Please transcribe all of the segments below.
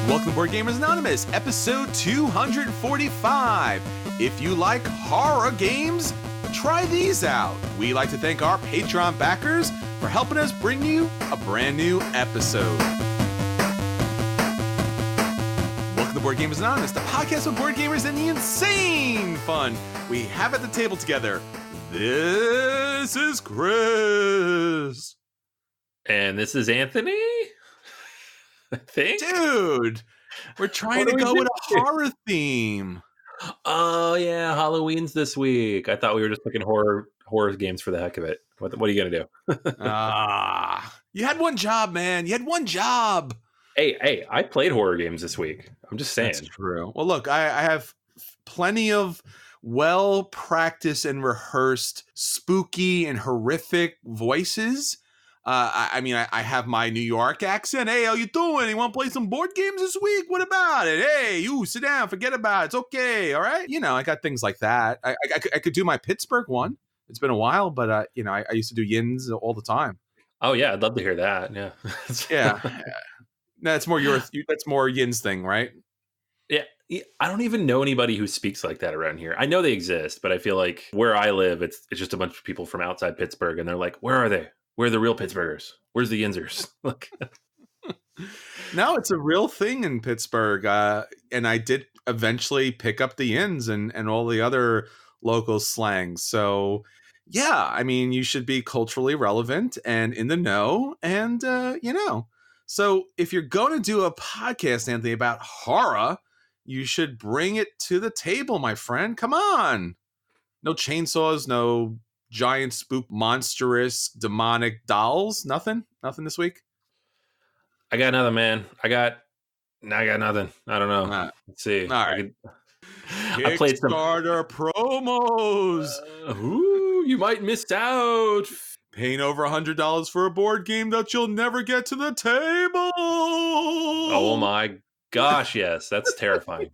Welcome to Board Gamers Anonymous, episode 245. If you like horror games, try these out. We like to thank our Patreon backers for helping us bring you a brand new episode. Welcome to Board Gamers Anonymous, the podcast of board gamers and the insane fun we have at the table together. This is Chris. And this is Anthony, I think. Dude, we're trying to go with a horror theme. Oh, yeah, Halloween's this week. I thought we were just picking horror games for the heck of it. What are you going to do? You had one job, man. You had one job. Hey, I played horror games this week. I'm just saying. That's true. Well, look, I have plenty of well-practiced and rehearsed spooky and horrific voices. I have my New York accent. Hey, how you doing? You want to play some board games this week? What about it? Hey, you sit down, forget about it. It's okay, all right? You know, I got things like that. I could do my Pittsburgh one. It's been a while, but I used to do yins all the time. Oh yeah, I'd love to hear that. Yeah, yeah. That's more that's more Yin's thing, right? Yeah, I don't even know anybody who speaks like that around here. I know they exist, but I feel like where I live, it's just a bunch of people from outside Pittsburgh, and they're like, "Where are they? Where are the real Pittsburghers? Where's the Yinzers?" No, it's a real thing in Pittsburgh, and I did eventually pick up the Yins and all the other local slangs. So, yeah, I mean, you should be culturally relevant and in the know, and So if you're going to do a podcast, Anthony, about horror, you should bring it to the table, my friend. Come on. No chainsaws, no giant spook, monstrous, demonic dolls. Nothing this week. I got nothing, man. I got nothing. I don't know. Let's see. All right. I played some Kickstarter promos. You might miss out. Paying over $100 for a board game that you'll never get to the table. Oh my gosh, yes. That's terrifying.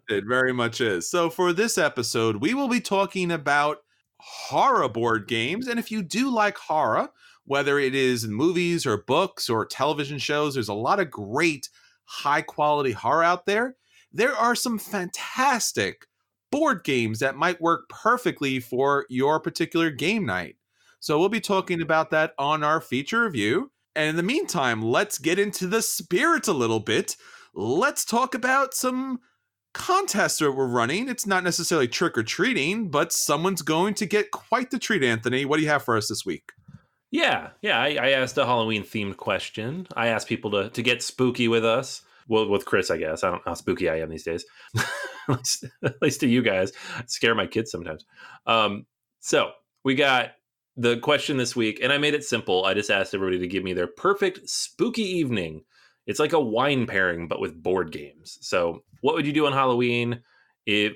It very much is. So for this episode, we will be talking about horror board games. And if you do like horror, whether it is in movies or books or television shows, there's a lot of great high quality horror out there. There are some fantastic board games that might work perfectly for your particular game night. So we'll be talking about that on our feature review. And in the meantime, let's get into the spirit a little bit. Let's talk about some contests that we're running. It's not necessarily trick-or-treating, but someone's going to get quite the treat, Anthony. What do you have for us this week? Yeah. I asked a Halloween-themed question. I asked people to get spooky with us. Well, with Chris, I guess. I don't know how spooky I am these days. At least to you guys. I scare my kids sometimes. So we got the question this week, and I made it simple. I just asked everybody to give me their perfect spooky evening. It's like a wine pairing, but with board games. So what would you do on Halloween if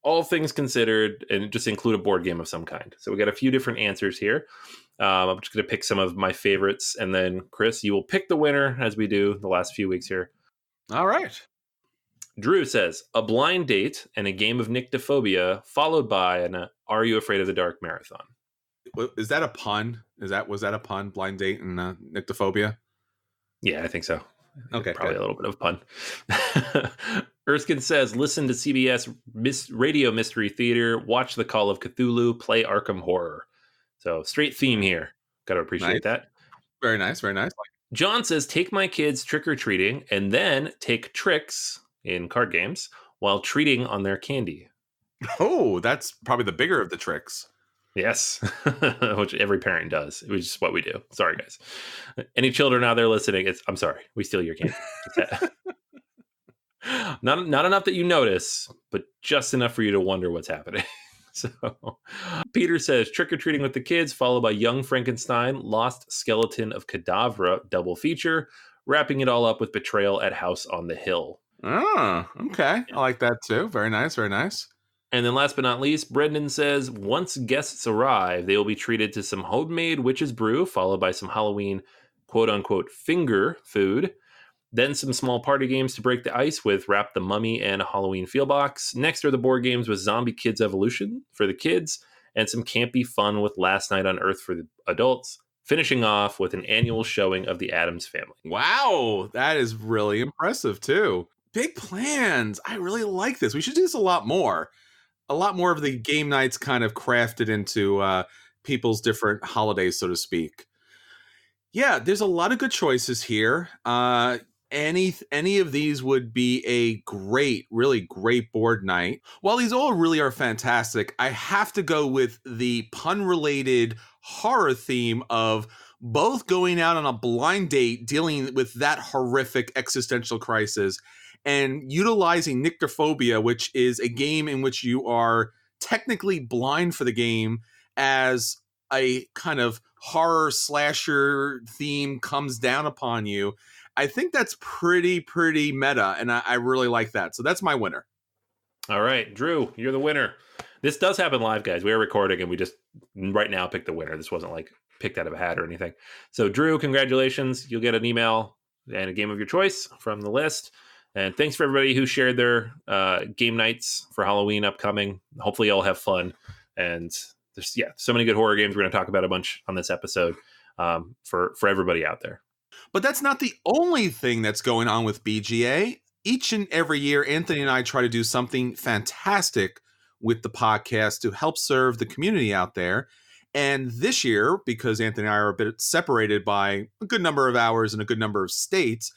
all things considered, and just include a board game of some kind? So we got a few different answers here. I'm just going to pick some of my favorites, and then Chris, you will pick the winner as we do the last few weeks here. All right. Drew says, a blind date and a game of nyctophobia, followed by an Are You Afraid of the Dark marathon. Is that a pun? Was that a pun? Blind date and nyctophobia? Yeah, I think so. Okay, probably good. A little bit of fun. Erskine says, listen to CBS Radio Mystery Theater, watch The Call of Cthulhu, play Arkham Horror. So straight theme here. Got to appreciate that. Very nice, very nice. John says, take my kids trick-or-treating and then take tricks in card games while treating on their candy. Oh, that's probably the bigger of the tricks. Yes, which every parent does, which is what we do. Sorry, guys. Any children out there listening, I'm sorry. We steal your candy. Not enough that you notice, but just enough for you to wonder what's happening. So Peter says, trick-or-treating with the kids, followed by Young Frankenstein, Lost Skeleton of Cadavra, double feature, wrapping it all up with Betrayal at House on the Hill. Oh, okay. I like that too. Very nice, very nice. And then last but not least, Brendan says, once guests arrive, they will be treated to some homemade witch's brew, followed by some Halloween quote-unquote finger food. Then some small party games to break the ice with Wrap the Mummy and a Halloween Feel Box. Next are the board games with Zombie Kids Evolution for the kids, and some campy fun with Last Night on Earth for the adults. finishing off with an annual showing of the Addams Family. Wow, that is really impressive too. Big plans. I really like this. We should do this a lot more. A lot more of the game nights kind of crafted into people's different holidays, so to speak. Yeah, there's a lot of good choices here. Any of these would be a great, really great board night. While these all really are fantastic, I have to go with the pun-related horror theme of both going out on a blind date, dealing with that horrific existential crisis, and utilizing Nyctophobia, which is a game in which you are technically blind for the game, as a kind of horror slasher theme comes down upon you. I think that's pretty meta, and I really like that. So that's my winner. All right, Drew, you're the winner. This does happen live, guys. We are recording, and we just right now picked the winner. This wasn't like picked out of a hat or anything. So, Drew, congratulations. You'll get an email and a game of your choice from the list. And thanks for everybody who shared their game nights for Halloween upcoming. Hopefully, you'll have fun. And there's so many good horror games. We're going to talk about a bunch on this episode for everybody out there. But that's not the only thing that's going on with BGA. Each and every year, Anthony and I try to do something fantastic with the podcast to help serve the community out there. And this year, because Anthony and I are a bit separated by a good number of hours and a good number of states,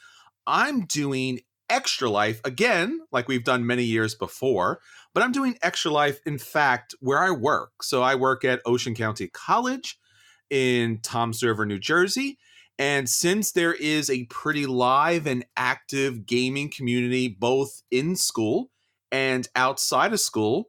I'm doing Extra Life again, like we've done many years before, but I'm doing Extra Life, in fact, where I work. So I work at Ocean County College in Toms River, New Jersey. And since there is a pretty live and active gaming community, both in school and outside of school,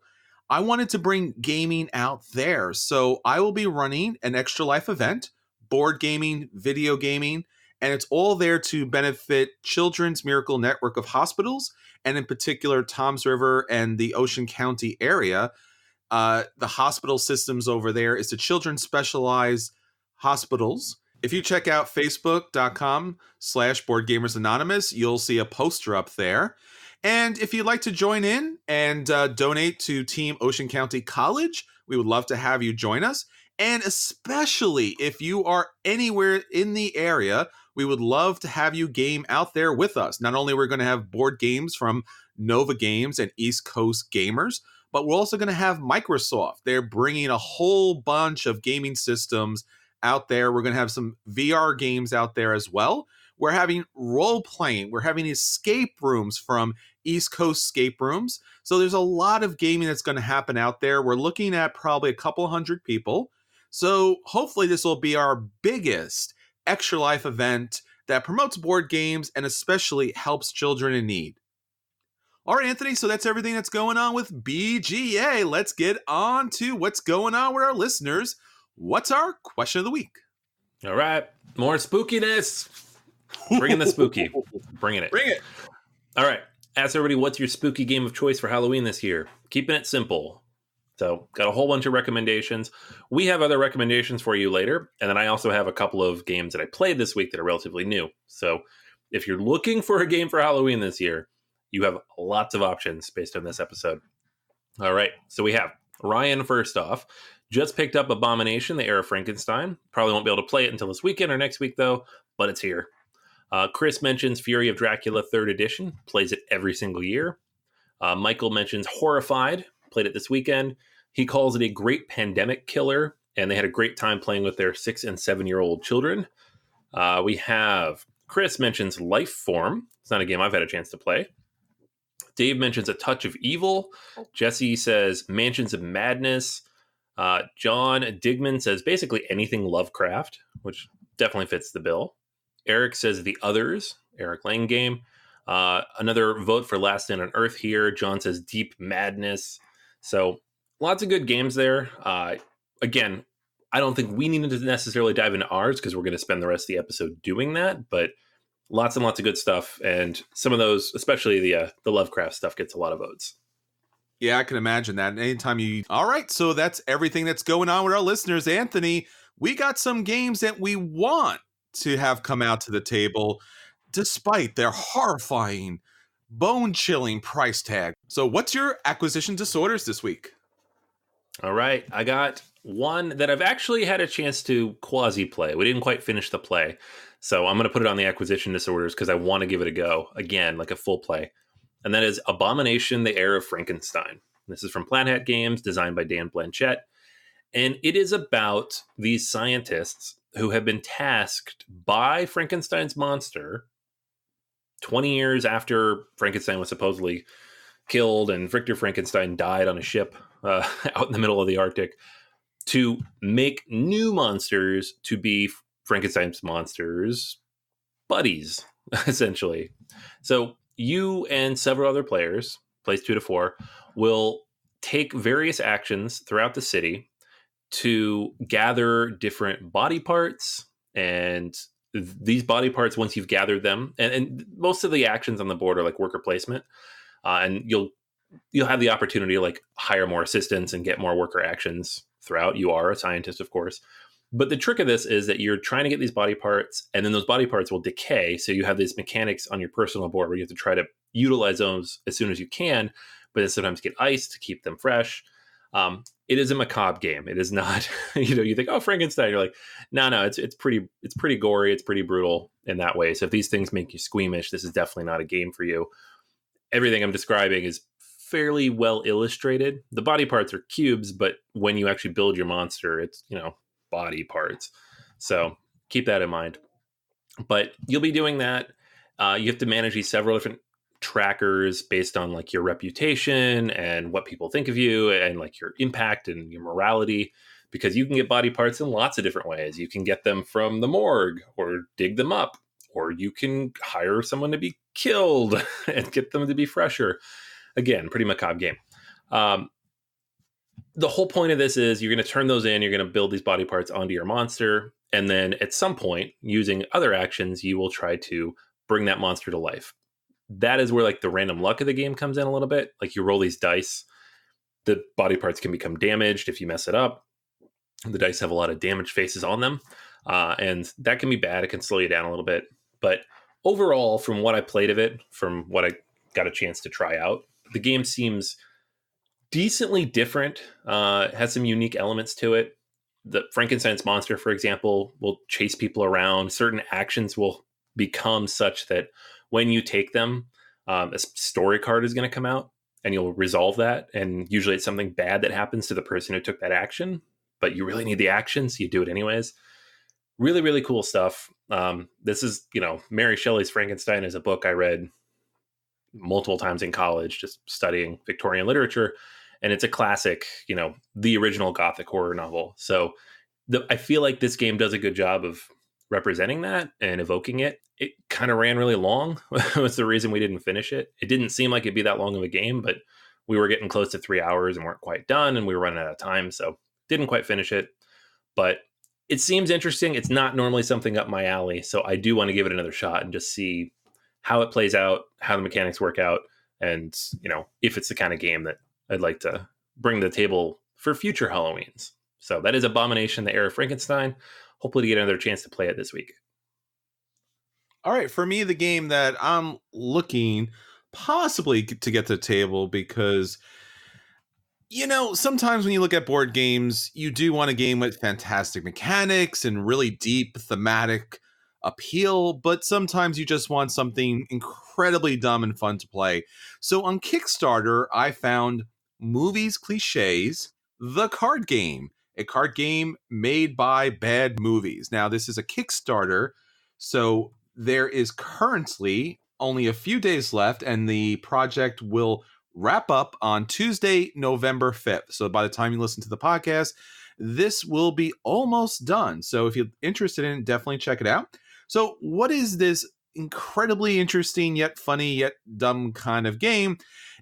I wanted to bring gaming out there. So I will be running an Extra Life event, board gaming, video gaming, and it's all there to benefit Children's Miracle Network of Hospitals, and in particular, Toms River and the Ocean County area. The hospital systems over there is the Children's Specialized Hospitals. If you check out facebook.com/BoardGamersAnonymous, you'll see a poster up there. And if you'd like to join in and donate to Team Ocean County College, we would love to have you join us. And especially if you are anywhere in the area, we would love to have you game out there with us. Not only are we going to have board games from Nova Games and East Coast Gamers, but we're also going to have Microsoft. They're bringing a whole bunch of gaming systems out there. We're going to have some VR games out there as well. We're having role-playing. We're having escape rooms from East Coast Escape Rooms. So there's a lot of gaming that's going to happen out there. We're looking at probably a couple hundred people. So hopefully this will be our biggest Extra Life event that promotes board games and especially helps children in need. All right, Anthony, so that's everything that's going on with BGA. Let's get on to what's going on with our listeners. What's our question of the week? All right, more spookiness. Bringing the spooky. Bringing it. Bring it. All right. Ask everybody, what's your spooky game of choice for Halloween this year? Keeping it simple. So, got a whole bunch of recommendations. We have other recommendations for you later. And then I also have a couple of games that I played this week that are relatively new. So, if you're looking for a game for Halloween this year, you have lots of options based on this episode. All right. So, we have Ryan first off. Just picked up Abomination, the Heir of Frankenstein. Probably won't be able to play it until this weekend or next week, though, but it's here. Chris mentions Fury of Dracula 3rd edition. Plays it every single year. Michael mentions Horrified. Played it this weekend. He calls it a great pandemic killer, and they had a great time playing with their 6 and 7-year-old children. We have Chris mentions Life Form. It's not a game I've had a chance to play. Dave mentions A Touch of Evil. Jesse says Mansions of Madness. John Digman says basically anything Lovecraft, which definitely fits the bill. Eric says The Others, Eric Lang game. Another vote for Last Stand on Earth here. John says Deep Madness. So lots of good games there. Again, I don't think we need to necessarily dive into ours because we're going to spend the rest of the episode doing that, but lots and lots of good stuff. And some of those, especially the Lovecraft stuff, gets a lot of votes. Yeah, I can imagine that. Anytime you... All right, so that's everything that's going on with our listeners. Anthony, we got some games that we want to have come out to the table despite their horrifying, bone-chilling price tag. So what's your acquisition disorders this week? All right, I got one that I've actually had a chance to quasi play. We didn't quite finish the play. So I'm going to put it on the acquisition disorders because I want to give it a go again, like a full play. And that is Abomination, the Heir of Frankenstein. This is from Planet Games, designed by Dan Blanchett. And it is about these scientists who have been tasked by Frankenstein's monster 20 years after Frankenstein was supposedly killed and Victor Frankenstein died on a ship out in the middle of the Arctic, to make new monsters to be Frankenstein's monsters' buddies, essentially. So you and several other players, plays 2 to 4, will take various actions throughout the city to gather different body parts. And these body parts, once you've gathered them, and most of the actions on the board are like worker placement, and you'll have the opportunity to like hire more assistants and get more worker actions throughout. You are a scientist, of course. But the trick of this is that you're trying to get these body parts, and then those body parts will decay. So you have these mechanics on your personal board where you have to try to utilize those as soon as you can, but then sometimes get ice to keep them fresh. It is a macabre game. It is not, you think, oh, Frankenstein. You're like, no, it's pretty gory. It's pretty brutal in that way. So if these things make you squeamish, this is definitely not a game for you. Everything I'm describing is fairly well illustrated. The body parts are cubes, but when you actually build your monster, it's, body parts. So keep that in mind. But you'll be doing that. You have to manage these several different trackers based on like your reputation and what people think of you and like your impact and your morality, because you can get body parts in lots of different ways. You can get them from the morgue or dig them up, or you can hire someone to be killed and get them to be fresher. Again, pretty macabre game. The whole point of this is you're going to turn those in, you're going to build these body parts onto your monster, and then at some point, using other actions, you will try to bring that monster to life. That is where like the random luck of the game comes in a little bit. Like you roll these dice, the body parts can become damaged if you mess it up. The dice have a lot of damage faces on them, and that can be bad. It can slow you down a little bit. But overall, from what I played of it, from what I got a chance to try out, the game seems decently different. Has some unique elements to it. The Frankenstein's monster, for example, will chase people around. Certain actions will become such that when you take them, a story card is going to come out and you'll resolve that. And usually it's something bad that happens to the person who took that action, but you really need the action, so you do it anyways. Really, really cool stuff. This is, Mary Shelley's Frankenstein is a book I read multiple times in college, just studying Victorian literature. And it's a classic, the original Gothic horror novel. So I feel like this game does a good job of representing that and evoking it. It kind of ran really long. Was the reason we didn't finish it. It didn't seem like it'd be that long of a game, but we were getting close to 3 hours and weren't quite done, and we were running out of time. So didn't quite finish it, but it seems interesting. It's not normally something up my alley. So I do want to give it another shot and just see how it plays out, how the mechanics work out. And, if it's the kind of game that I'd like to bring to the table for future Halloweens. So that is Abomination, the Heir of Frankenstein. Hopefully to get another chance to play it this week. All right, for me, the game that I'm looking possibly to get to the table, because, sometimes when you look at board games, you do want a game with fantastic mechanics and really deep thematic appeal, but sometimes you just want something incredibly dumb and fun to play. So on Kickstarter, I found Movies Cliches, the card game, a card game made by Bad Movies. Now, this is a Kickstarter, so there is currently only a few days left, and the project will wrap up on Tuesday, November 5th. So by the time you listen to the podcast, this will be almost done. So if you're interested in it, definitely check it out. So what is this incredibly interesting yet funny yet dumb kind of game?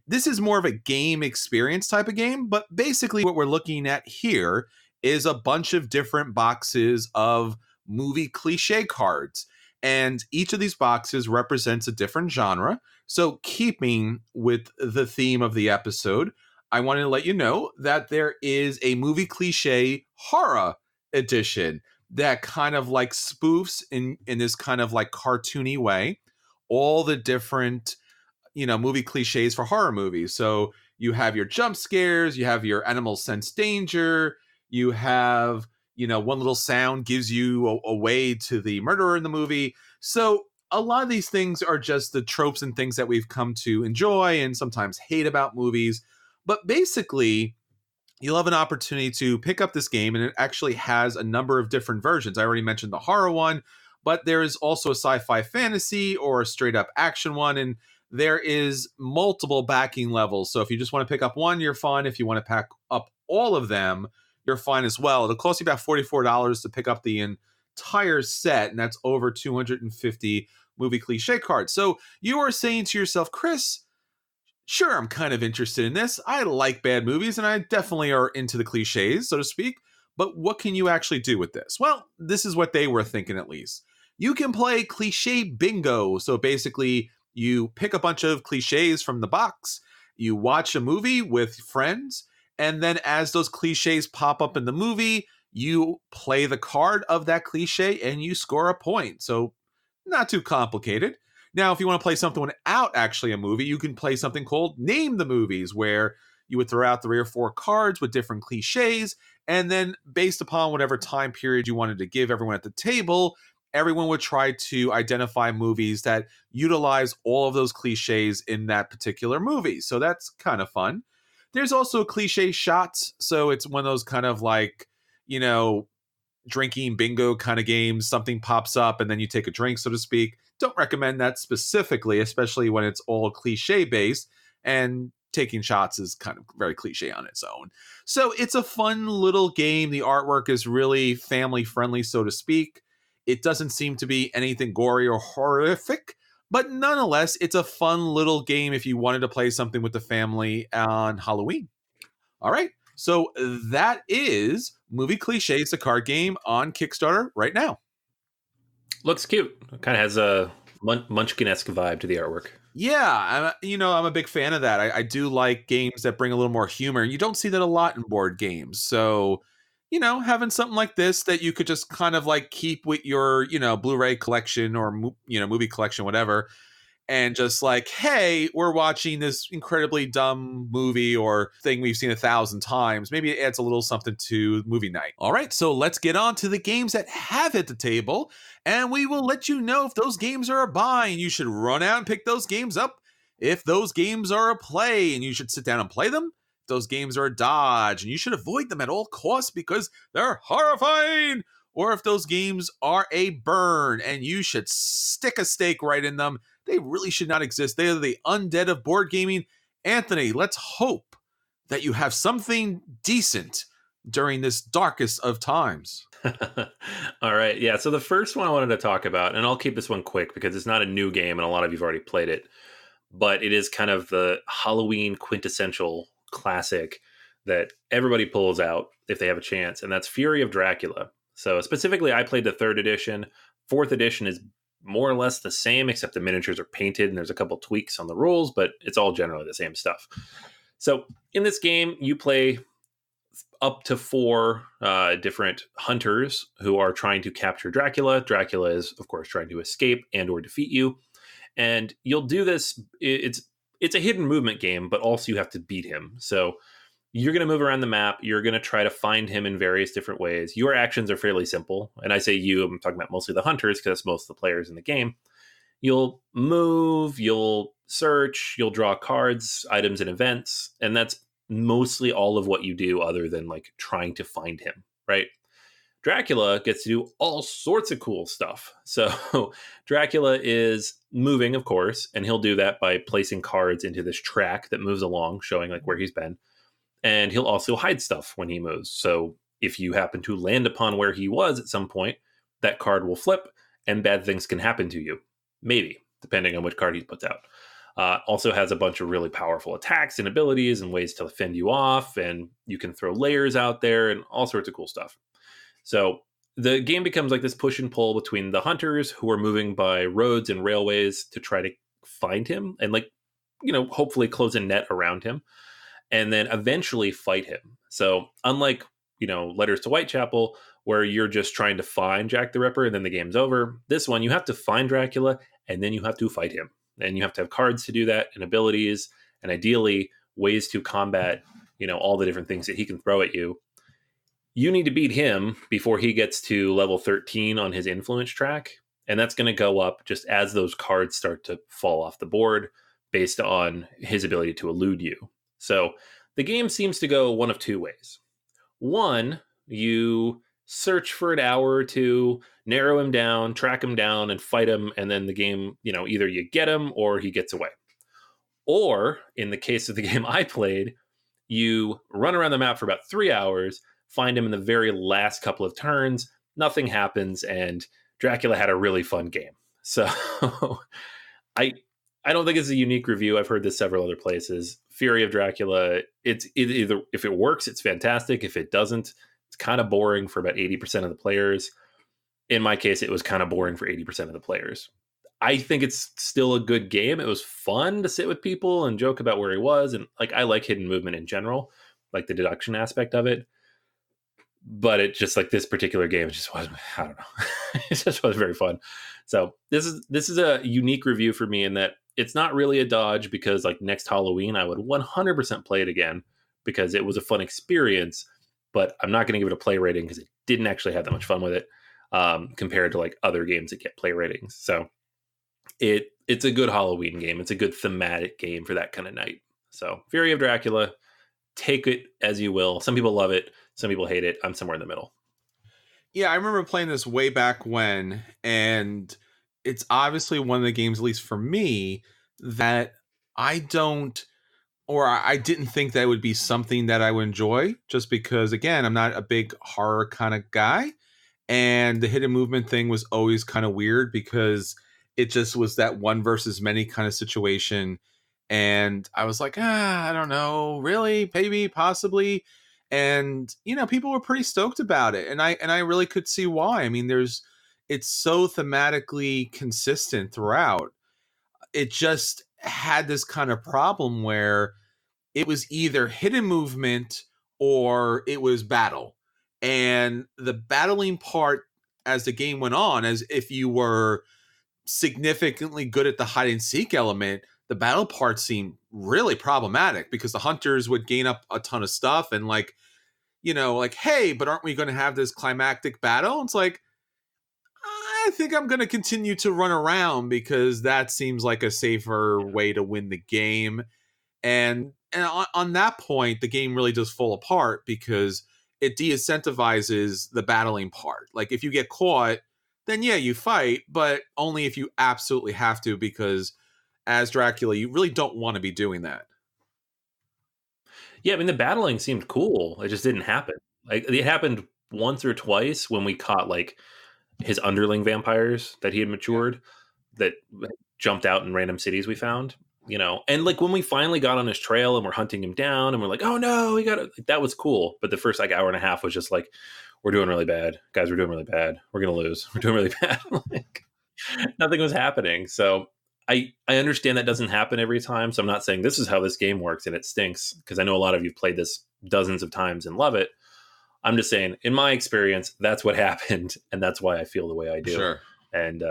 This is more of a game experience type of game, but basically what we're looking at here is a bunch of different boxes of movie cliche cards. And each of these boxes represents a different genre. So keeping with the theme of the episode, I wanted to let you know that there is a movie cliche horror edition that kind of like spoofs in this kind of like cartoony way all the different movie cliches for horror movies. So you have your jump scares, you have your animals sense danger, You have, one little sound gives you a way to the murderer in the movie. So a lot of these things are just the tropes and things that we've come to enjoy and sometimes hate about movies. But basically, you'll have an opportunity to pick up this game, and it actually has a number of different versions. I already mentioned the horror one, but there is also a sci-fi fantasy or a straight up action one, and there is multiple backing levels. So if you just want to pick up one, you're fine. If you want to pack up all of them, you're fine as well. It'll cost you about $44 to pick up the entire set, and that's over 250 movie cliche cards. So you are saying to yourself, Chris, sure, I'm kind of interested in this. I like bad movies, and I definitely are into the cliches, so to speak. But what can you actually do with this? Well, this is what they were thinking, at least. You can play cliche bingo. So basically, you pick a bunch of cliches from the box, you watch a movie with friends, and then as those cliches pop up in the movie, you play the card of that cliche and you score a point. So, not too complicated. Now, if you want to play something without actually a movie, you can play something called Name the Movies, where you would throw out 3 or 4 cards with different cliches, and then based upon whatever time period you wanted to give everyone at the table, everyone would try to identify movies that utilize all of those cliches in that particular movie. So that's kind of fun. There's also cliche shots. So it's one of those kind of like, drinking bingo kind of games. Something pops up and then you take a drink, so to speak. Don't recommend that specifically, especially when it's all cliche based, and taking shots is kind of very cliche on its own. So it's a fun little game. The artwork is really family friendly, so to speak. It doesn't seem to be anything gory or horrific, but nonetheless, it's a fun little game if you wanted to play something with the family on Halloween. All right. So that is Movie Cliches, the card game on Kickstarter right now. Looks cute. It kind of has a Munchkin-esque vibe to the artwork. Yeah, I'm a big fan of that. I do like games that bring a little more humor. You don't see that a lot in board games. So, having something like this that you could just kind of like keep with your, Blu-ray collection or, movie collection, whatever, and just like, hey, we're watching this incredibly dumb movie or thing we've seen 1,000 times. Maybe it adds a little something to movie night. All right, so let's get on to the games that have hit the table, and we will let you know if those games are a buy, and you should run out and pick those games up. If those games are a play, and you should sit down and play them. If those games are a dodge, and you should avoid them at all costs because they're horrifying. Or if those games are a burn, and you should stick a stake right in them. They really should not exist. They are the undead of board gaming. Anthony, let's hope that you have something decent during this darkest of times. All right. Yeah. So the first one I wanted to talk about, and I'll keep this one quick because it's not a new game and a lot of you've already played it, but it is kind of the Halloween quintessential classic that everybody pulls out if they have a chance, and that's Fury of Dracula. So specifically, I played the 3rd edition. 4th edition is more or less the same, except the miniatures are painted and there's a couple tweaks on the rules, but it's all generally the same stuff. So in this game, you play up to 4 different hunters who are trying to capture Dracula. Dracula is, of course, trying to escape and or defeat you. And you'll do this. It's a hidden movement game, but also you have to beat him. So you're going to move around the map. You're going to try to find him in various different ways. Your actions are fairly simple. And I say you, I'm talking about mostly the hunters because that's most of the players in the game. You'll move, you'll search, you'll draw cards, items, and events. And that's mostly all of what you do other than like trying to find him, right? Dracula gets to do all sorts of cool stuff. So Dracula is moving, of course, and he'll do that by placing cards into this track that moves along, showing like where he's been. And he'll also hide stuff when he moves. So if you happen to land upon where he was at some point, that card will flip and bad things can happen to you. Maybe, depending on which card he puts out. Also has a bunch of really powerful attacks and abilities and ways to fend you off. And you can throw layers out there and all sorts of cool stuff. So the game becomes like this push and pull between the hunters who are moving by roads and railways to try to find him and hopefully close a net around him. And then eventually fight him. So unlike, Letters to Whitechapel, where you're just trying to find Jack the Ripper and then the game's over, this one, you have to find Dracula and then you have to fight him. And you have to have cards to do that and abilities and ideally ways to combat, all the different things that he can throw at you. You need to beat him before he gets to level 13 on his influence track. And that's going to go up just as those cards start to fall off the board based on his ability to elude you. So the game seems to go one of two ways. One, you search for an hour or two, narrow him down, track him down, and fight him. And then the game, either you get him or he gets away. Or in the case of the game I played, you run around the map for about 3 hours, find him in the very last couple of turns, nothing happens, and Dracula had a really fun game. So I don't think it's a unique review. I've heard this several other places. Fury of Dracula, it's either, if it works, it's fantastic. If it doesn't, it's kind of boring for about 80% of the players. In my case, it was kind of boring for 80% of the players. I think it's still a good game. It was fun to sit with people and joke about where he was. And I like hidden movement in general, like the deduction aspect of it. But it just this particular game, it just wasn't, I don't know. It just was very fun. So this is a unique review for me in that it's not really a dodge, because next Halloween, I would 100% play it again because it was a fun experience, but I'm not going to give it a play rating because it didn't actually have that much fun with it compared to other games that get play ratings. So it's a good Halloween game. It's a good thematic game for that kind of night. So Fury of Dracula, take it as you will. Some people love it. Some people hate it. I'm somewhere in the middle. Yeah, I remember playing this way back when, and it's obviously one of the games, at least for me, that I didn't think that would be something that I would enjoy, just because, again, I'm not a big horror kind of guy. And the hidden movement thing was always kind of weird because it just was that one versus many kind of situation. And I was like, I don't know, really, maybe, possibly. And, people were pretty stoked about it. And I really could see why. I mean, it's so thematically consistent throughout. It just had this kind of problem where it was either hidden movement or it was battle. And the battling part, as the game went on, as if you were significantly good at the hide and seek element, the battle part seemed really problematic because the hunters would gain up a ton of stuff and hey, but aren't we going to have this climactic battle? It's I think I'm going to continue to run around because that seems like a safer way to win the game. And on that point, the game really does fall apart because it de-incentivizes the battling part. If you get caught, then yeah, you fight, but only if you absolutely have to, because as Dracula, you really don't want to be doing that. Yeah, I mean, the battling seemed cool. It just didn't happen. It happened once or twice when we caught his underling vampires that he had matured that jumped out in random cities we found, and when we finally got on his trail and we're hunting him down and we're like, oh no, we got it. That was cool. But the first hour and a half was just we're doing really bad, guys. We're doing really bad. We're going to lose. We're doing really bad. Nothing was happening. So I understand that doesn't happen every time. So I'm not saying this is how this game works and it stinks, because I know a lot of you played this dozens of times and love it. I'm just saying, in my experience, that's what happened, and that's why I feel the way I do. Sure. And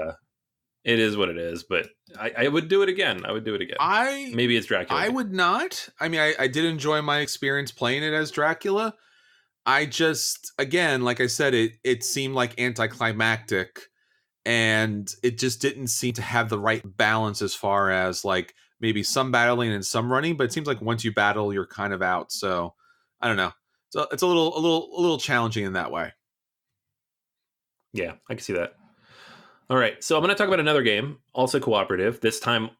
it is what it is, but I would do it again. I would do it again. Maybe it's Dracula. I would not. I mean, I did enjoy my experience playing it as Dracula. I just, again, like I said, it seemed anticlimactic, and it just didn't seem to have the right balance as far as maybe some battling and some running, but it seems once you battle, you're kind of out. So I don't know. So it's a little challenging in that way. Yeah, I can see that. All right, so I'm going to talk about another game, also cooperative. This time,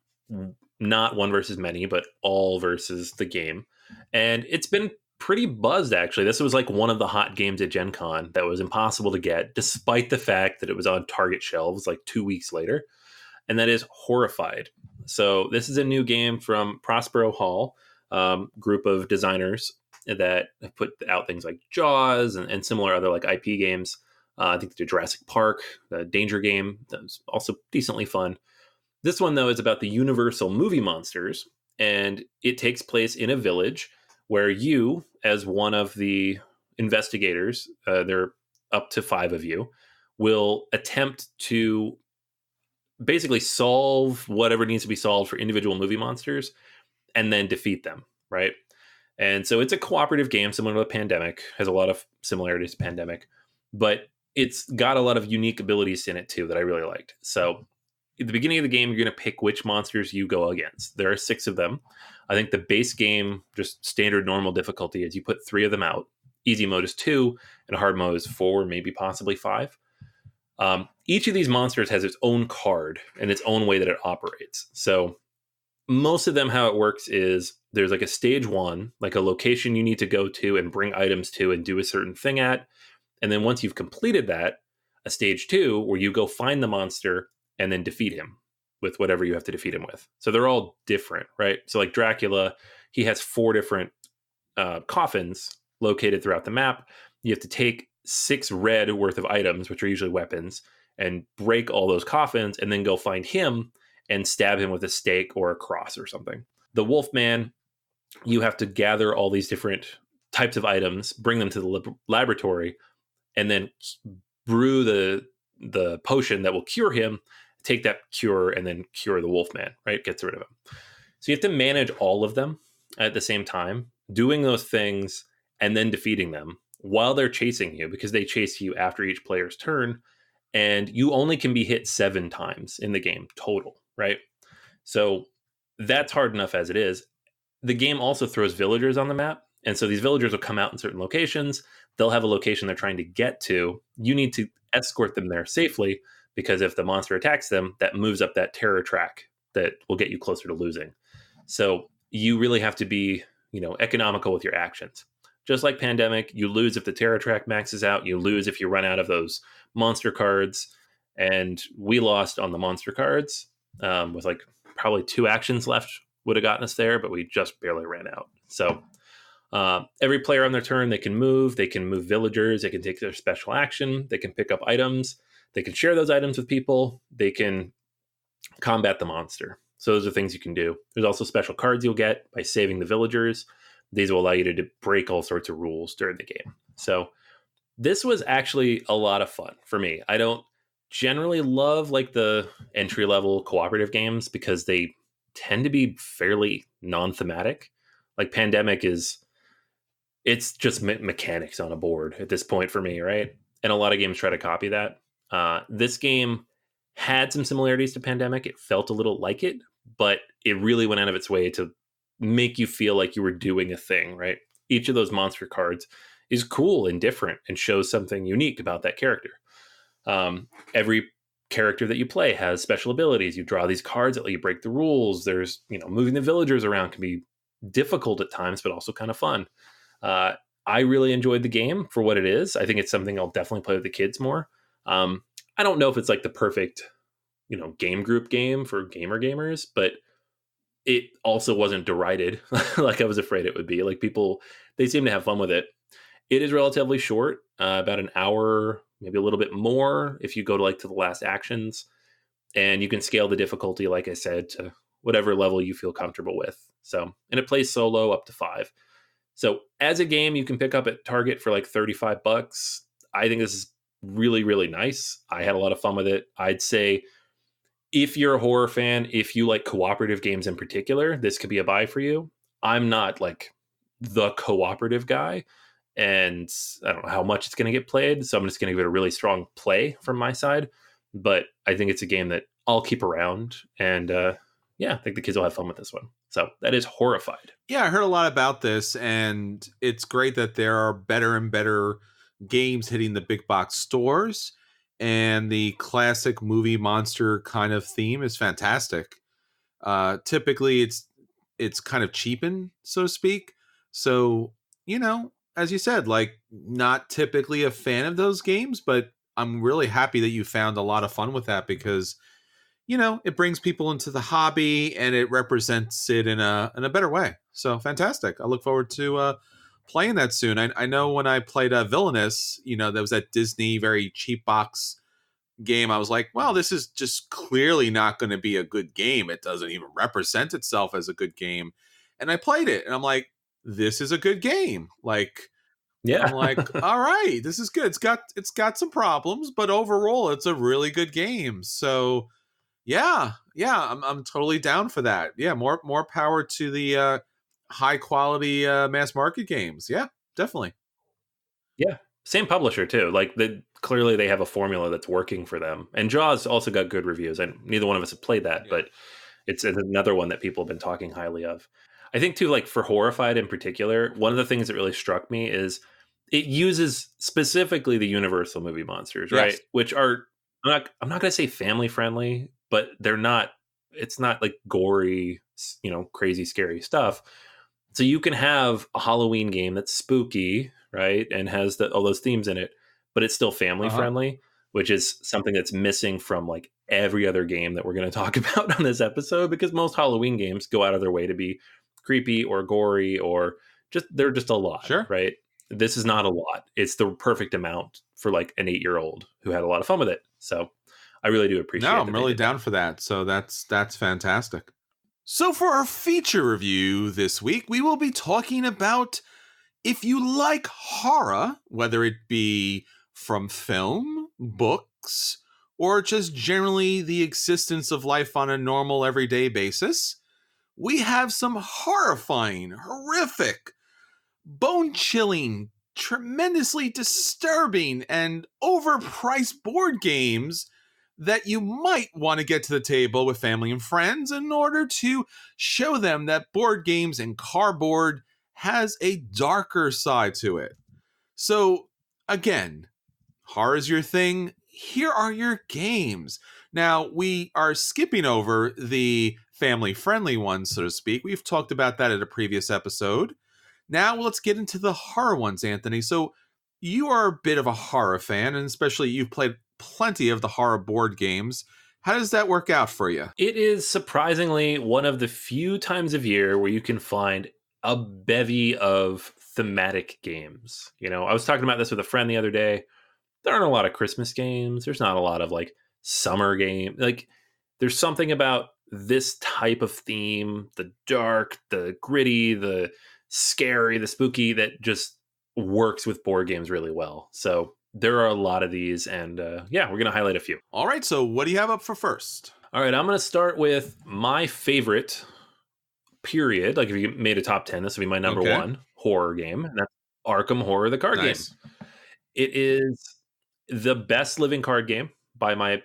not one versus many, but all versus the game. And it's been pretty buzzed, actually. This was one of the hot games at Gen Con that was impossible to get, despite the fact that it was on Target shelves 2 weeks later. And that is Horrified. So this is a new game from Prospero Hall, group of designers that have put out things like Jaws and similar other IP games. I think they did Jurassic Park, the Danger game. That was also decently fun. This one, though, is about the Universal movie monsters, and it takes place in a village where you, as one of the investigators, there are up to 5 of you, will attempt to basically solve whatever needs to be solved for individual movie monsters and then defeat them, right? And so it's a cooperative game similar to Pandemic, has a lot of similarities to Pandemic, but it's got a lot of unique abilities in it too that I really liked. So at the beginning of the game, you're going to pick which monsters you go against. There are 6 of them. I think the base game, just standard normal difficulty, is you put 3 of them out. Easy mode is 2, and hard mode is 4, maybe possibly 5. Each of these monsters has its own card and its own way that it operates. So most of them, how it works is there's like a stage 1, like a location you need to go to and bring items to and do a certain thing at. And then once you've completed that, a stage 2 where you go find the monster and then defeat him with whatever you have to defeat him with. So they're all different, right? So like Dracula, he has 4 different coffins located throughout the map. You have to take 6 red worth of items, which are usually weapons, and break all those coffins and then go find him and stab him with a stake or a cross or something. The Wolfman, you have to gather all these different types of items, bring them to the laboratory, and then brew the potion that will cure him, take that cure, and then cure the Wolfman, right? Gets rid of him. So you have to manage all of them at the same time, doing those things and then defeating them while they're chasing you, because they chase you after each player's turn. And you only can be hit 7 times in the game total, right? So that's hard enough as it is. The game also throws villagers on the map. And so these villagers will come out in certain locations. They'll have a location they're trying to get to. You need to escort them there safely, because if the monster attacks them, that moves up that terror track that will get you closer to losing. So you really have to be, economical with your actions. Just like Pandemic, you lose if the terror track maxes out. You lose if you run out of those monster cards. And we lost on the monster cards with like probably 2 actions left would have gotten us there, but we just barely ran out. So every player on their turn, they can move villagers, they can take their special action, they can pick up items, they can share those items with people, they can combat the monster. So those are things you can do. There's also special cards you'll get by saving the villagers. These will allow you to break all sorts of rules during the game. So this was actually a lot of fun for me. I don't generally love like the entry level cooperative games because they tend to be fairly non-thematic. Like Pandemic it's just mechanics on a board at this point for me, right? And a lot of games try to copy that. This game had some similarities to Pandemic. It felt a little like it, but it really went out of its way to make you feel like you were doing a thing, right? Each of those monster cards is cool and different and shows something unique about that character. Every character that you play has special abilities. You draw these cards that let you break the rules. There's, moving the villagers around can be difficult at times, but also kind of fun. I really enjoyed the game for what it is. I think it's something I'll definitely play with the kids more. I don't know if it's like the perfect, game group game for gamers, but it also wasn't derided like I was afraid it would be. Like people, they seem to have fun with it. It is relatively short, about an hour, maybe a little bit more if you go to the last actions, and you can scale the difficulty, like I said, to whatever level you feel comfortable with. So, and it plays solo up to 5. So as a game you can pick up at Target for like $35. I think this is really, really nice. I had a lot of fun with it. I'd say if you're a horror fan, if you like cooperative games in particular, this could be a buy for you. I'm not like the cooperative guy, and I don't know how much it's going to get played, so I'm just going to give it a really strong play from my side. But I think it's a game that I'll keep around, and I think the kids will have fun with this one. So that is Horrified. Yeah, I heard a lot about this, and it's great that there are better and better games hitting the big box stores, and the classic movie monster kind of theme is fantastic. Typically it's kind of cheapened, so to speak. So, as you said, like not typically a fan of those games, but I'm really happy that you found a lot of fun with that because, it brings people into the hobby and it represents it in a better way. So fantastic. I look forward to playing that soon. I know when I played Villainous, there was that Disney very cheap box game. I was like, well, this is just clearly not going to be a good game. It doesn't even represent itself as a good game. And I played it and I'm like, this is a good game. Like, yeah, I'm like, all right, this is good. It's got some problems, but overall it's a really good game. So yeah, I'm totally down for that. Yeah, more power to the high quality mass market games. Yeah, definitely. Yeah. Same publisher too. Like clearly they have a formula that's working for them. And Jaws also got good reviews. And neither one of us have played that, Yeah. but it's another one that people have been talking highly of. I think too, like for Horrified in particular, one of the things that really struck me is it uses specifically the Universal movie monsters, Yes. right? Which are I'm not going to say family friendly, but they're not. It's not like gory, crazy, scary stuff. So you can have a Halloween game that's spooky, right, and has all those themes in it, but it's still family Uh-huh. friendly, which is something that's missing from like every other game that we're going to talk about on this episode, because most Halloween games go out of their way to be creepy or gory or they're just a lot, Sure. right? This is not a lot. It's the perfect amount for like an 8-year-old who had a lot of fun with it. So I really do No, appreciate I'm that they really did that. down for that. So that's fantastic. So for our feature review this week, we will be talking about if you like horror, whether it be from film, books, or just generally the existence of life on a normal everyday basis, we have some horrifying, horrific, bone chilling, tremendously disturbing, and overpriced board games that you might want to get to the table with family and friends in order to show them that board games and cardboard has a darker side to it. So, again, horror is your thing. Here are your games. Now, we are skipping over the family friendly ones, so to speak. We've talked about that at a previous episode. Now let's get into the horror ones, Anthony. So you are a bit of a horror fan, and especially you've played plenty of the horror board games. How does that work out for you? It is surprisingly one of the few times of year where you can find a bevy of thematic games. I was talking about this with a friend the other day. There aren't a lot of Christmas games. There's not a lot of like summer game. Like there's something about this type of theme, the dark, the gritty, the scary, the spooky, that just works with board games really well. So there are a lot of these, and yeah, we're going to highlight a few. All right, so what do you have up for first? All right, I'm going to start with my favorite period. Like if you made a top 10, this would be my number Okay, one horror game, and that's Arkham Horror, the card game. nice. It is the best living card game by my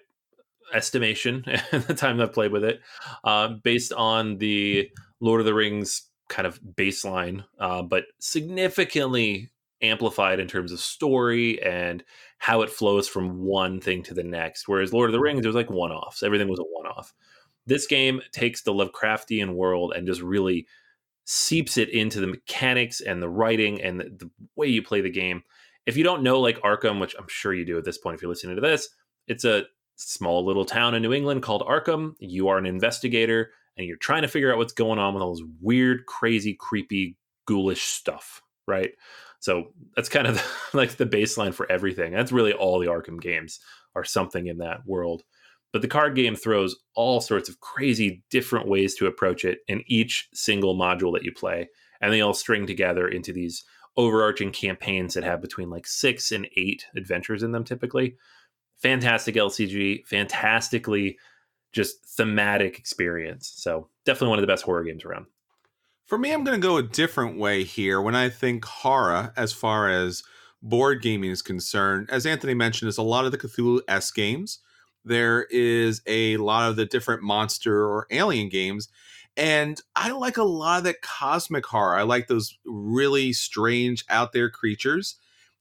estimation at the time I've played with it, based on the Lord of the Rings kind of baseline, but significantly amplified in terms of story and how it flows from one thing to the next. Whereas Lord of the Rings, it was like one offs, everything was a one off. This game takes the Lovecraftian world and just really seeps it into the mechanics and the writing and the way you play the game. If you don't know like Arkham, which I'm sure you do at this point if you're listening to this, it's a small little town in New England called Arkham. You are an investigator and you're trying to figure out what's going on with all this weird, crazy, creepy, ghoulish stuff, right? So that's kind of like the baseline for everything. That's really all the Arkham games are, something in that world. But the card game throws all sorts of crazy different ways to approach it in each single module that you play. And they all string together into these overarching campaigns that have between like 6 and 8 adventures in them typically. Fantastic LCG, fantastically just thematic experience. So definitely one of the best horror games around. For me, I'm going to go a different way here when I think horror, as far as board gaming is concerned. As Anthony mentioned, there's a lot of the Cthulhu-esque games. There is a lot of the different monster or alien games. And I like a lot of that cosmic horror. I like those really strange out there creatures.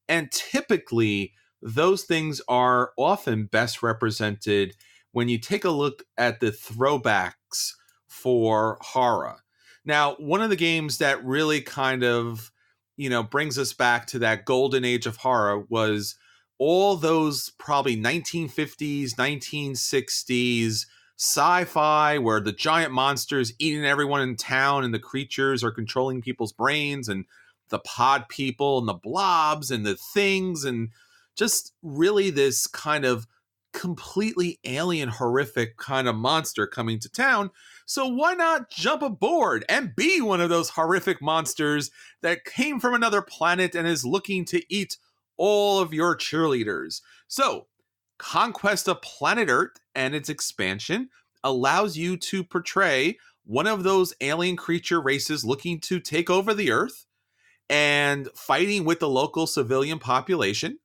And typically, those things are often best represented when you take a look at the throwbacks for horror. Now, one of the games that really kind of, brings us back to that golden age of horror was all those probably 1950s, 1960s sci-fi where the giant monsters eating everyone in town and the creatures are controlling people's brains, and the pod people and the blobs and the things, and just really this kind of completely alien, horrific kind of monster coming to town. So why not jump aboard and be one of those horrific monsters that came from another planet and is looking to eat all of your cheerleaders? So, Conquest of Planet Earth and its expansion allows you to portray one of those alien creature races looking to take over the Earth and fighting with the local civilian population.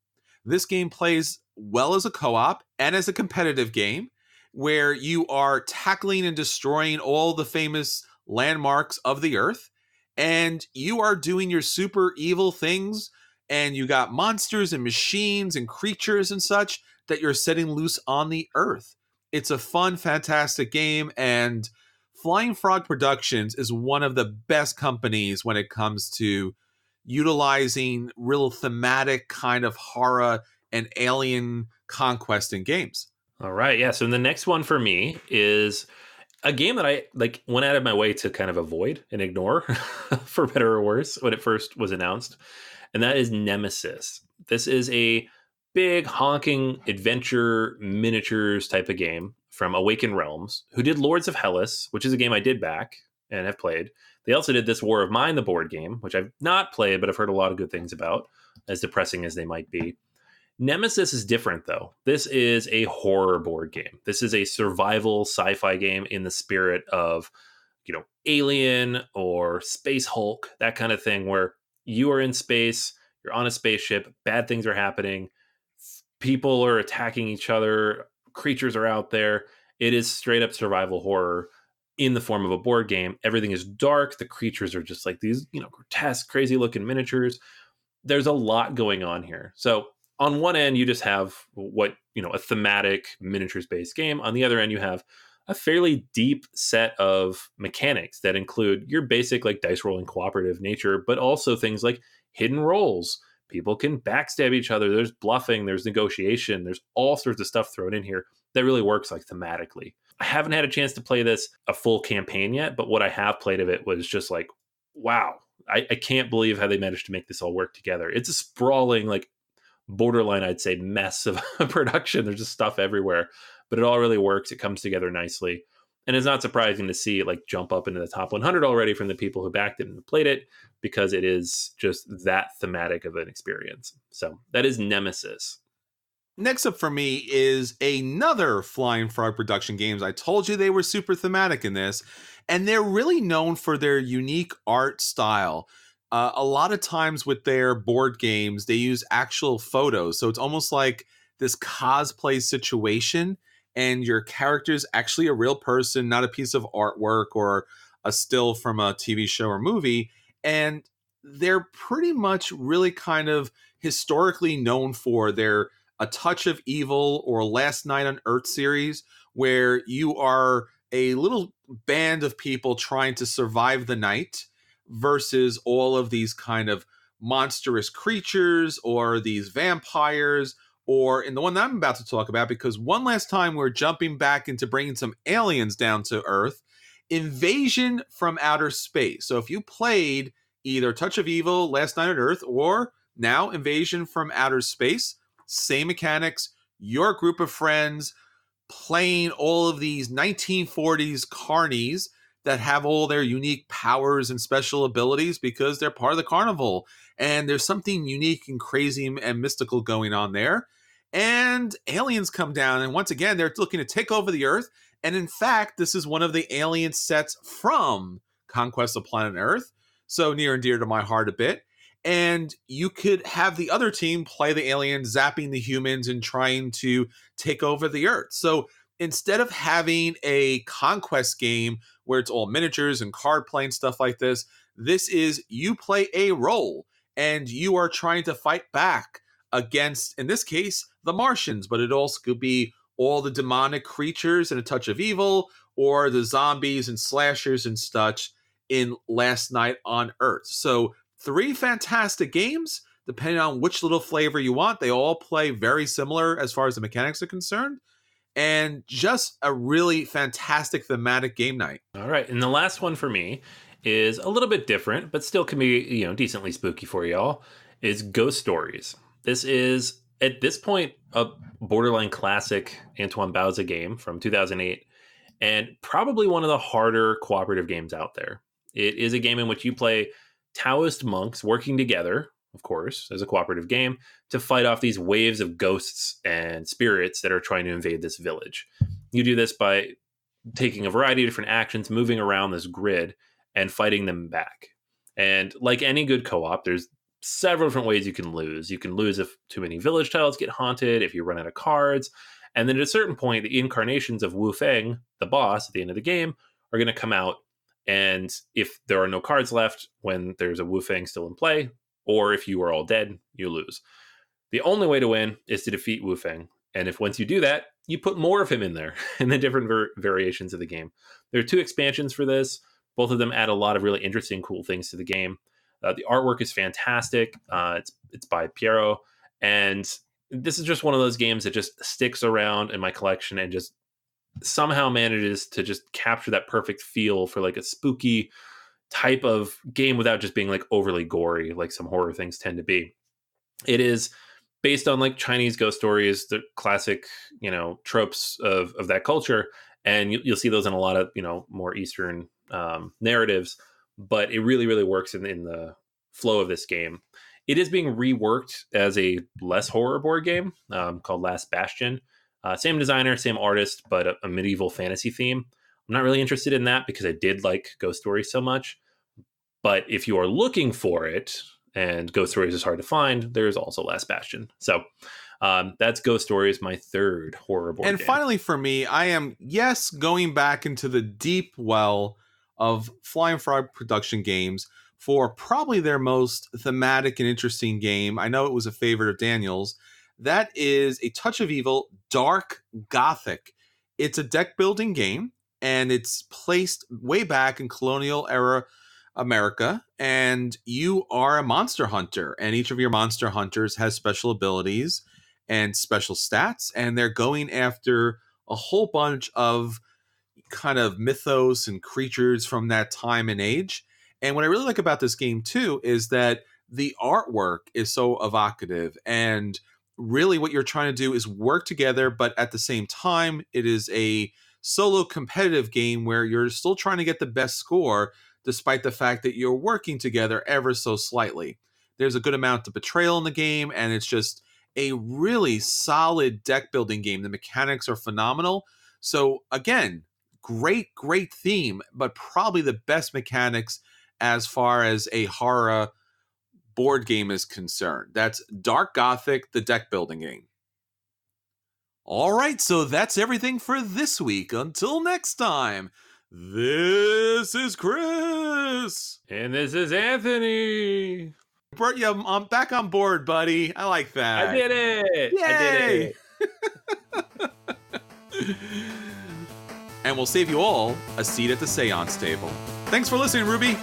This game plays well as a co-op and as a competitive game where you are tackling and destroying all the famous landmarks of the Earth, and you are doing your super evil things, and you got monsters and machines and creatures and such that you're setting loose on the Earth. It's a fun, fantastic game, and Flying Frog Productions is one of the best companies when it comes to utilizing real thematic kind of horror and alien conquest in games. All right. Yeah. So the next one for me is a game that I like went out of my way to kind of avoid and ignore for better or worse when it first was announced. And that is Nemesis. This is a big honking adventure miniatures type of game from Awakened Realms, who did Lords of Hellas, which is a game I did back and have played. They also did this War of Mine, the board game, which I've not played, but I've heard a lot of good things about, as depressing as they might be. Nemesis is different, though. This is a horror board game. This is a survival sci-fi game in the spirit of, Alien or Space Hulk, that kind of thing, where you are in space, you're on a spaceship, bad things are happening, people are attacking each other, creatures are out there. It is straight up survival horror in the form of a board game. Everything is dark. The creatures are just like these, grotesque, crazy looking miniatures. There's a lot going on here. So on one end, you just have a thematic miniatures based game. On the other end, you have a fairly deep set of mechanics that include your basic like dice rolling cooperative nature, but also things like hidden roles. People can backstab each other. There's bluffing, there's negotiation, there's all sorts of stuff thrown in here that really works like thematically. I haven't had a chance to play this a full campaign yet, but what I have played of it was just like, wow, I can't believe how they managed to make this all work together. It's a sprawling, like borderline, I'd say, mess of a production. There's just stuff everywhere, but it all really works. It comes together nicely. And it's not surprising to see it like jump up into the top 100 already from the people who backed it and played it, because it is just that thematic of an experience. So that is Nemesis. Next up for me is another Flying Frog production games. I told you they were super thematic in this, and they're really known for their unique art style. A lot of times with their board games, they use actual photos. So it's almost like this cosplay situation, and your character is actually a real person, not a piece of artwork or a still from a TV show or movie. And they're pretty much really kind of historically known for their A Touch of Evil or Last Night on Earth series, where you are a little band of people trying to survive the night versus all of these kind of monstrous creatures or these vampires, or in the one that I'm about to talk about, because one last time we're jumping back into bringing some aliens down to Earth, Invasion from Outer Space. So if you played either Touch of Evil, Last Night on Earth, or now Invasion from Outer Space, same mechanics, your group of friends playing all of these 1940s carnies that have all their unique powers and special abilities because they're part of the carnival. And there's something unique and crazy and mystical going on there. And aliens come down, and once again, they're looking to take over the Earth. And in fact, this is one of the alien sets from Conquest of Planet Earth, so near and dear to my heart a bit. And you could have the other team play the aliens, zapping the humans and trying to take over the Earth. So instead of having a conquest game where it's all miniatures and card play and stuff like this, this is you play a role and you are trying to fight back against, in this case, the Martians, but it also could be all the demonic creatures in A Touch of Evil, or the zombies and slashers and such in Last Night on Earth. So 3 fantastic games, depending on which little flavor you want. They all play very similar as far as the mechanics are concerned, and just a really fantastic thematic game night. All right. And the last one for me is a little bit different, but still can be, decently spooky for y'all, is Ghost Stories. This is, at this point, a borderline classic Antoine Bauza game from 2008, and probably one of the harder cooperative games out there. It is a game in which you play Taoist monks working together, of course, as a cooperative game, to fight off these waves of ghosts and spirits that are trying to invade this village. You do this by taking a variety of different actions, moving around this grid and fighting them back. And like any good co-op, there's several different ways you can lose. You can lose if too many village tiles get haunted, if you run out of cards. And then at a certain point, the incarnations of Wu Feng, the boss at the end of the game, are going to come out. And if there are no cards left when there's a Wu Feng still in play, or if you are all dead, you lose. The only way to win is to defeat Wu Feng. And if once you do that, you put more of him in there in the different variations of the game. There are 2 expansions for this. Both of them add a lot of really interesting, cool things to the game. The artwork is fantastic. It's by Piero. And this is just one of those games that just sticks around in my collection and just somehow manages to just capture that perfect feel for like a spooky type of game without just being like overly gory, like some horror things tend to be. It is based on like Chinese ghost stories, the classic, tropes of that culture. And you'll see those in a lot of, more Eastern narratives, but it really, really works in the flow of this game. It is being reworked as a less horror board game called Last Bastion. Same designer, same artist, but a medieval fantasy theme. I'm not really interested in that because I did like Ghost Stories so much. But if you are looking for it, and Ghost Stories is hard to find, there's also Last Bastion. So that's Ghost Stories, my 3rd horror board And game. finally for me, I am, going back into the deep well of Flying Frog production games for probably their most thematic and interesting game. I know it was a favorite of Daniel's. That is A Touch of Evil Dark Gothic. It's a deck building game, and it's placed way back in colonial era America, and you are a monster hunter, and each of your monster hunters has special abilities and special stats, and they're going after a whole bunch of kind of mythos and creatures from that time and age. And what I really like about this game too is that the artwork is so evocative, and really what you're trying to do is work together, but at the same time it is a solo competitive game where you're still trying to get the best score despite the fact that you're working together ever so slightly. There's a good amount of betrayal in the game, and it's just a really solid deck building game. The mechanics are phenomenal. So again, great theme, but probably the best mechanics as far as a horror board game is concerned. That's Dark Gothic, the deck building game. All right, so that's everything for this week. Until next time, this is Chris. And this is Anthony. Bert, yeah, I'm back on board, buddy. I like that. I did it. Yay! I did it. And we'll save you all a seat at the seance table. Thanks for listening, Ruby.